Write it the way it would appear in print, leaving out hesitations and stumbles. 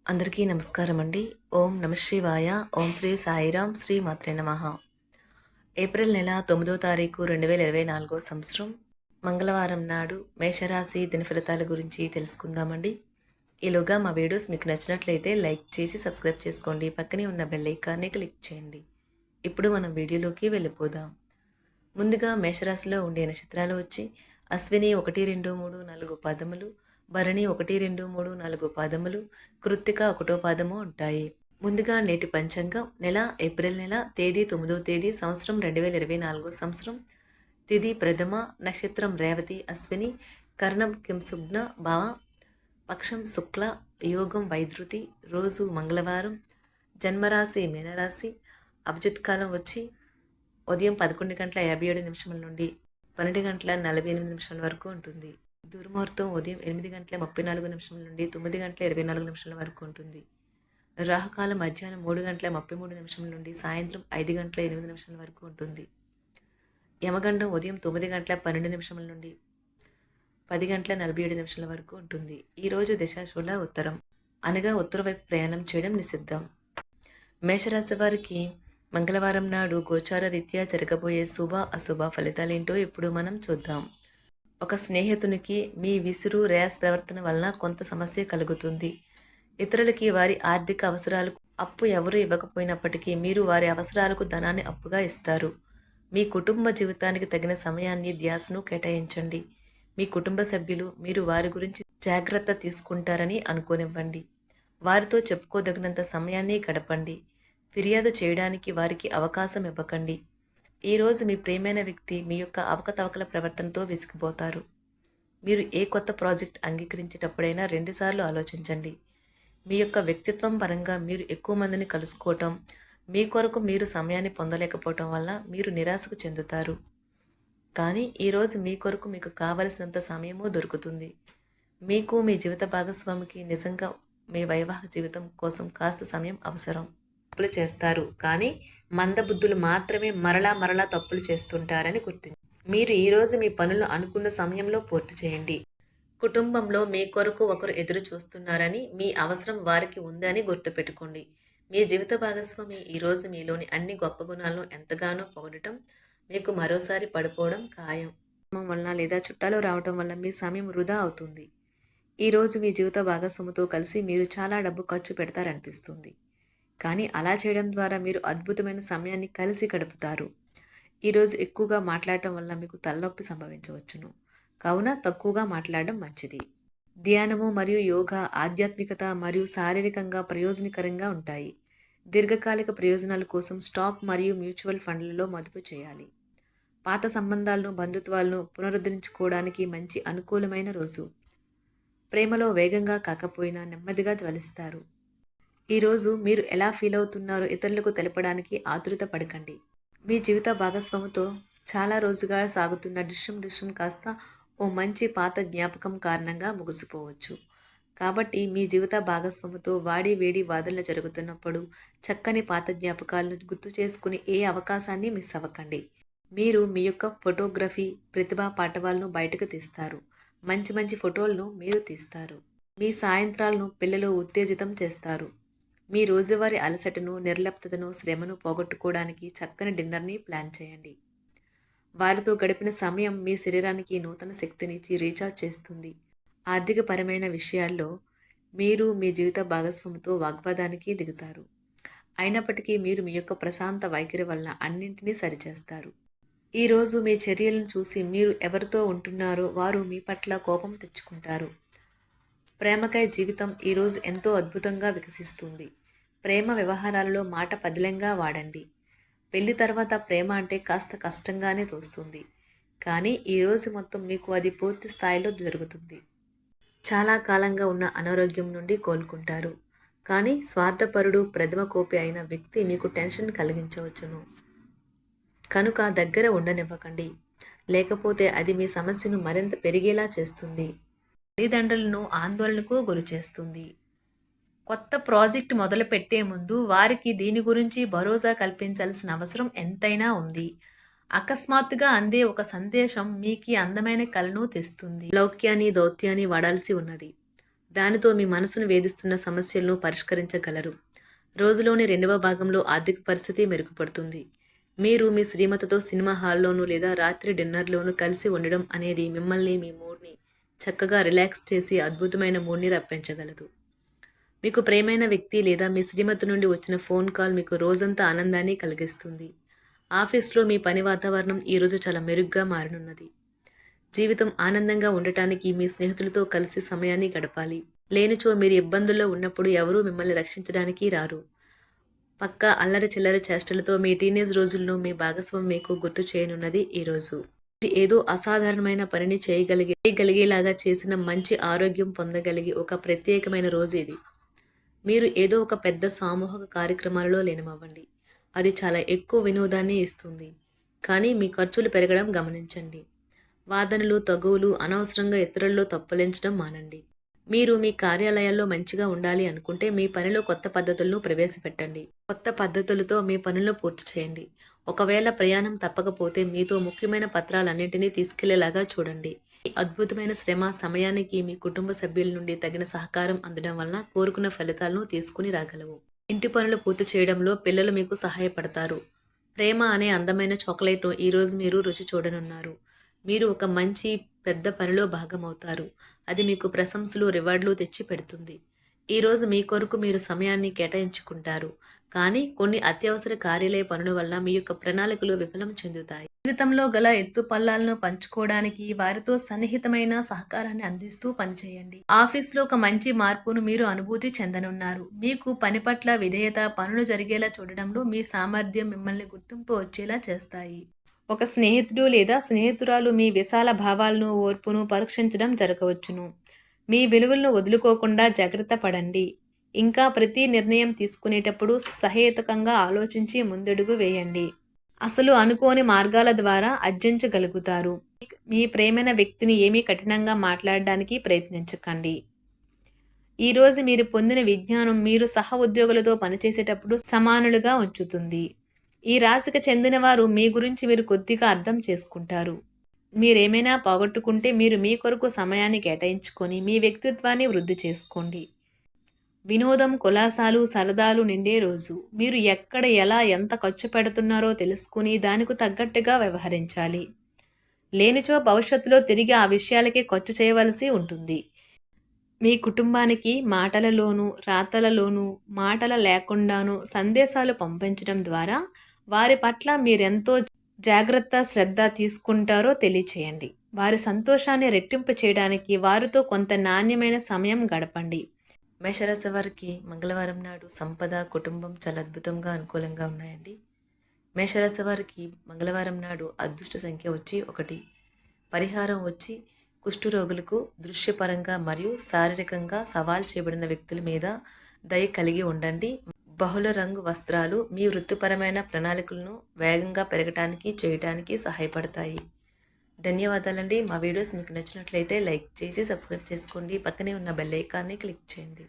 అందరికీ నమస్కారం అండి. ఓం నమః శివాయ. ఓం శ్రీ సాయిరాం. శ్రీ మాత్రే నమః. ఏప్రిల్ నెల 9వ తారీఖు 2024 సంవత్సరం మంగళవారం నాడు మేషరాశి దినఫలితాల గురించి తెలుసుకుందామండి. ఈలోగా మా వీడియోస్ మీకు నచ్చినట్లయితే లైక్ చేసి సబ్స్క్రైబ్ చేసుకోండి. పక్కనే ఉన్న బెల్ ఐకాన్ని క్లిక్ చేయండి. ఇప్పుడు మనం వీడియోలోకి వెళ్ళిపోదాం. ముందుగా మేషరాశిలో ఉండే నక్షత్రాలు వచ్చి అశ్విని 1, 2, 3, 4 పాదములు, భరణి 1, 2, 3, 4 పాదములు, కృత్తిక 1వ పాదము ఉంటాయి. ముందుగా నేటి పంచాంగం నెల ఏప్రిల్ నెల తేదీ 9వ తేదీ సంవత్సరం 2024 సంవత్సరం తిథి ప్రథమ నక్షత్రం రేవతి అశ్విని కర్ణం కింసుగ్న భావ పక్షం శుక్ల యోగం వైద్యుతి రోజు మంగళవారం జన్మరాశి మీనరాశి అభిజిత్ కాలం వచ్చి ఉదయం 11:57 నుండి 12:48 వరకు ఉంటుంది. దుర్ముహూర్తం ఉదయం 8:34 నుండి 9:24 వరకు ఉంటుంది. రాహుకాలం మధ్యాహ్నం 3:33 నుండి సాయంత్రం 5:08 వరకు ఉంటుంది. యమగండం ఉదయం 9:12 నుండి 10:47 వరకు ఉంటుంది. ఈరోజు దశాశూల ఉత్తరం అనగా ఉత్తర వైపు ప్రయాణం చేయడం నిషిద్ధం. మేషరాశి వారికి మంగళవారం నాడు గోచార రీత్యా జరగబోయే శుభ అశుభ ఫలితాలేంటో ఇప్పుడు మనం చూద్దాం. ఒక స్నేహితునికి మీ విసురు ర్యాష్ ప్రవర్తన వలన కొంత సమస్య కలుగుతుంది. ఇతరులకి వారి ఆర్థిక అవసరాలకు అప్పు ఎవరు ఇవ్వకపోయినప్పటికీ మీరు వారి అవసరాలకు ధనాన్ని అప్పుగా ఇస్తారు. మీ కుటుంబ జీవితానికి తగిన సమయాన్ని ధ్యాసను కేటాయించండి. మీ కుటుంబ సభ్యులు మీరు వారి గురించి జాగ్రత్త తీసుకుంటారని అనుకోనివ్వండి. వారితో చెప్పుకోదగినంత సమయాన్ని గడపండి. ఫిర్యాదు చేయడానికి వారికి అవకాశం ఇవ్వకండి. ఈరోజు మీ ప్రియమైన వ్యక్తి మీ యొక్క అవకతవకల ప్రవర్తనతో విసిగిపోతారు. మీరు ఏ కొత్త ప్రాజెక్ట్ అంగీకరించేటప్పుడైనా 2 సార్లు ఆలోచించండి. మీ యొక్క వ్యక్తిత్వం పరంగా మీరు ఎక్కువ మందిని కలుసుకోవటం, మీ కొరకు మీరు సమయాన్ని పొందలేకపోవటం వల్ల మీరు నిరాశకు చెందుతారు. కానీ ఈరోజు మీ కొరకు మీకు కావలసినంత సమయము దొరుకుతుంది. మీకు మీ జీవిత భాగస్వామికి నిజంగా మీ వైవాహిక జీవితం కోసం కాస్త సమయం అవసరం. తప్పులు చేస్తారు, కానీ మందబుద్ధులు మాత్రమే మరలా తప్పులు చేస్తుంటారని గుర్తించండి. మీరు ఈరోజు మీ పనులు అనుకున్న సమయంలో పూర్తి చేయండి. కుటుంబంలో మీ కొరకు ఒకరు ఎదురు చూస్తున్నారని, మీ అవసరం వారికి ఉందని గుర్తుపెట్టుకోండి. మీ జీవిత భాగస్వామి ఈరోజు మీలోని అన్ని గొప్ప గుణాలను ఎంతగానో పొగడటం మీకు మరోసారి పడిపోవడం ఖాయం. వలన లేదా చుట్టాలు రావటం వల్ల మీ సమయం వృధా అవుతుంది. ఈరోజు మీ జీవిత భాగస్వామితో కలిసి మీరు చాలా డబ్బు ఖర్చు పెడతారనిపిస్తుంది. కానీ అలా చేయడం ద్వారా మీరు అద్భుతమైన సమయాన్ని కలిసి గడుపుతారు. ఈరోజు ఎక్కువగా మాట్లాడటం వల్ల మీకు తలనొప్పి సంభవించవచ్చును. కావున తక్కువగా మాట్లాడడం మంచిది. ధ్యానము మరియు యోగా ఆధ్యాత్మికత మరియు శారీరకంగా ప్రయోజనకరంగా ఉంటాయి. దీర్ఘకాలిక ప్రయోజనాల కోసం స్టాక్ మరియు మ్యూచువల్ ఫండ్లలో మదుపు చేయాలి. పాత సంబంధాలను బంధుత్వాలను పునరుద్ధరించుకోవడానికి మంచి అనుకూలమైన రోజు. ప్రేమలో వేగంగా కాకపోయినా నెమ్మదిగా జ్వలిస్తారు. ఈరోజు మీరు ఎలా ఫీల్ అవుతున్నారో ఇతరులకు తెలపడానికి ఆతురత పడకండి. మీ జీవిత భాగస్వామితో చాలా రోజుగా సాగుతున్న డిష్యం కాస్త ఓ మంచి పాత జ్ఞాపకం కారణంగా ముగిసిపోవచ్చు. కాబట్టి మీ జీవిత భాగస్వామితో వాడి వేడి వాదనలు జరుగుతున్నప్పుడు చక్కని పాత జ్ఞాపకాలను గుర్తు చేసుకుని ఏ అవకాశాన్ని మిస్ అవ్వకండి. మీరు మీ యొక్క ఫోటోగ్రఫీ ప్రతిభా పాటవాలను బయటకు తీస్తారు. మంచి ఫోటోలను మీరు తీస్తారు. మీ సాయంత్రాలను పిల్లలు ఉత్తేజితం చేస్తారు. మీ రోజువారీ అలసటను నిర్లిప్తతను శ్రమను పోగొట్టుకోవడానికి చక్కని డిన్నర్ని ప్లాన్ చేయండి. వారితో గడిపిన సమయం మీ శరీరానికి నూతన శక్తినిచ్చి రీఛార్జ్ చేస్తుంది. ఆర్థికపరమైన విషయాల్లో మీరు మీ జీవిత భాగస్వామితో వాగ్వాదానికి దిగుతారు. అయినప్పటికీ మీరు మీ యొక్క ప్రశాంత వైఖరి వలన అన్నింటినీ సరిచేస్తారు. ఈరోజు మీ చర్యలను చూసి మీరు ఎవరితో ఉంటున్నారో వారు మీ పట్ల కోపం తెచ్చుకుంటారు. ప్రేమకై జీవితం ఈరోజు ఎంతో అద్భుతంగా వికసిస్తుంది. ప్రేమ వ్యవహారాలలో మాట పదిలంగా వాడండి. పెళ్లి తర్వాత ప్రేమ అంటే కాస్త కష్టంగానే తోస్తుంది. కానీ ఈరోజు మొత్తం మీకు అది పూర్తి స్థాయిలో జరుగుతుంది. చాలా కాలంగా ఉన్న అనారోగ్యం నుండి కోలుకుంటారు. కానీ స్వార్థపరుడు ప్రథమ కోపి అయిన వ్యక్తి మీకు టెన్షన్ కలిగించవచ్చును. కనుక దగ్గర ఉండనివ్వకండి. లేకపోతే అది మీ సమస్యను మరింత పెరిగేలా చేస్తుంది. తల్లిదండ్రులను ఆందోళనకు గురిచేస్తుంది. కొత్త ప్రాజెక్ట్ మొదలు పెట్టే ముందు వారికి దీని గురించి భరోసా కల్పించాల్సిన అవసరం ఎంతైనా ఉంది. అకస్మాత్తుగా అందే ఒక సందేశం మీకు అందమైన కలను తెస్తుంది. లౌక్యాన్ని దౌత్యాన్ని వాడాల్సి ఉన్నది. దానితో మీ మనసును వేధిస్తున్న సమస్యలను పరిష్కరించగలరు. రోజులోని రెండవ భాగంలో ఆర్థిక పరిస్థితి మెరుగుపడుతుంది. మీరు మీ శ్రీమతితో సినిమా హాల్లోనూ లేదా రాత్రి డిన్నర్లోనూ కలిసి ఉండడం అనేది మిమ్మల్ని మీ మూడ్ని చక్కగా రిలాక్స్ చేసి అద్భుతమైన మూడ్ని రప్పించగలదు. మీకు ప్రియమైన వ్యక్తి లేదా మీ శ్రీమతి నుండి వచ్చిన ఫోన్ కాల్ మీకు రోజంతా ఆనందాన్ని కలిగిస్తుంది. ఆఫీస్లో మీ పని వాతావరణం ఈరోజు చాలా మెరుగ్గా మారనున్నది. జీవితం ఆనందంగా ఉండటానికి మీ స్నేహితులతో కలిసి సమయాన్ని గడపాలి. లేనిచో మీరు ఇబ్బందుల్లో ఉన్నప్పుడు ఎవరూ మిమ్మల్ని రక్షించడానికి రారు. పక్కా అల్లరి చిల్లరి చేష్టలతో మీ టీనేజ్ రోజుల్లో మీ భాగస్వామి మీకు గుర్తు చేయనున్నది ఈరోజు. ఏదో అసాధారణమైన పనిని చేయగలిగేలాగా చేసిన మంచి ఆరోగ్యం పొందగలిగి ఒక ప్రత్యేకమైన రోజు ఇది. మీరు ఏదో ఒక పెద్ద సామూహిక కార్యక్రమాలలో లీనమవ్వండి. అది చాలా ఎక్కువ వినోదాన్ని ఇస్తుంది. కానీ మీ ఖర్చులు పెరగడం గమనించండి. వాదనలు తగువులు అనవసరంగా ఇతరుల్లో తప్పులించడం మానండి. మీరు మీ కార్యాలయాల్లో మంచిగా ఉండాలి అనుకుంటే మీ పనిలో కొత్త పద్ధతులను ప్రవేశపెట్టండి. కొత్త పద్ధతులతో మీ పనులను పూర్తి చేయండి. ఒకవేళ ప్రయాణం తప్పకపోతే మీతో ముఖ్యమైన పత్రాలన్నింటినీ తీసుకెళ్లేలాగా చూడండి. ఈ అద్భుతమైన శ్రమ సమయానికి మీ కుటుంబ సభ్యుల నుండి తగిన సహకారం అందడం వలన కోరుకున్న ఫలితాలను తీసుకుని రాగలవు. ఇంటి పనులు పూర్తి చేయడంలో పిల్లలు మీకు సహాయపడతారు. ప్రేమ అనే అందమైన చాక్లెట్ను ఈరోజు మీరు రుచి చూడనున్నారు. మీరు ఒక మంచి పెద్ద పనిలో భాగమవుతారు. అది మీకు ప్రశంసలు రివార్డులు తెచ్చి పెడుతుంది. ఈరోజు మీ కొరకు మీరు సమయాన్ని కేటాయించుకుంటారు. కానీ కొన్ని అత్యవసర కార్యాలయ పనుల వల్ల మీ యొక్క ప్రణాళికలు విఫలం చెందుతాయి. జీవితంలో గల ఎత్తు పల్లాలను పంచుకోవడానికి వారితో సన్నిహితమైన సహకారాన్ని అందిస్తూ పనిచేయండి. ఆఫీస్లో ఒక మంచి మార్పును మీరు అనుభూతి చెందనున్నారు. మీకు పని పట్ల విధేయత, పనులు జరిగేలా చూడడంలో మీ సామర్థ్యం మిమ్మల్ని గుర్తింపు వచ్చేలా చేస్తాయి. ఒక స్నేహితుడు లేదా స్నేహితురాలు మీ విశాల భావాలను, ఓర్పును పరీక్షించడం జరగవచ్చును. మీ విలువలను వదులుకోకుండా జాగ్రత్త పడండి. ఇంకా ప్రతి నిర్ణయం తీసుకునేటప్పుడు సహేతుకంగా ఆలోచించి ముందడుగు వేయండి. అసలు అనుకోని మార్గాల ద్వారా అర్జించగలుగుతారు. మీ ప్రేమైన వ్యక్తిని ఏమీ కఠినంగా మాట్లాడడానికి ప్రయత్నించకండి. ఈరోజు మీరు పొందిన విజ్ఞానం మీరు సహ ఉద్యోగులతో పనిచేసేటప్పుడు సమానులుగా ఉంచుతుంది. ఈ రాశికి చెందిన వారు మీ గురించి మీరు కొద్దిగా అర్థం చేసుకుంటారు. మీరేమైనా పోగొట్టుకుంటే మీరు మీ కొరకు సమయాన్ని కేటాయించుకొని మీ వ్యక్తిత్వాన్ని వృద్ధి చేసుకోండి. వినోదం, కులాసాలు, సరదాలు నిండే రోజు. మీరు ఎక్కడ, ఎలా, ఎంత ఖర్చు పెడుతున్నారో తెలుసుకుని దానికి తగ్గట్టుగా వ్యవహరించాలి. లేనిచో భవిష్యత్తులో తిరిగి ఆ విషయాలకే ఖర్చు చేయవలసి ఉంటుంది. మీ కుటుంబానికి మాటలలోనూ, రాతలలోనూ, మాటల లేకుండానూ సందేశాలు పంపించడం ద్వారా వారి పట్ల మీరెంతో జాగ్రత్త, శ్రద్ధ తీసుకుంటారో తెలియచేయండి. వారి సంతోషాన్ని రెట్టింపు చేయడానికి వారితో కొంత నాణ్యమైన సమయం గడపండి. మేషరాశి వారికి మంగళవారం నాడు సంపద, కుటుంబం చాలా అద్భుతంగా అనుకూలంగా ఉన్నాయండి. మేషరాశి వారికి మంగళవారం నాడు అదృష్ట సంఖ్య వచ్చి 1. పరిహారం వచ్చి కుష్ఠరోగులకు దృశ్యపరంగా మరియు శారీరకంగా సవాల్ చేయబడిన వ్యక్తుల మీద దయ కలిగి ఉండండి. బహుళ రంగు వస్త్రాలు మీ వృత్తిపరమైన ప్రణాళికలను వేగంగా పెరగటానికి చేయటానికి సహాయపడతాయి. ధన్యవాదాలండి. మా వీడియోస్ మీకు నచ్చినట్లయితే లైక్ చేసి సబ్స్క్రైబ్ చేసుకోండి. పక్కనే ఉన్న బెల్ ఐకాన్ని క్లిక్ చేయండి.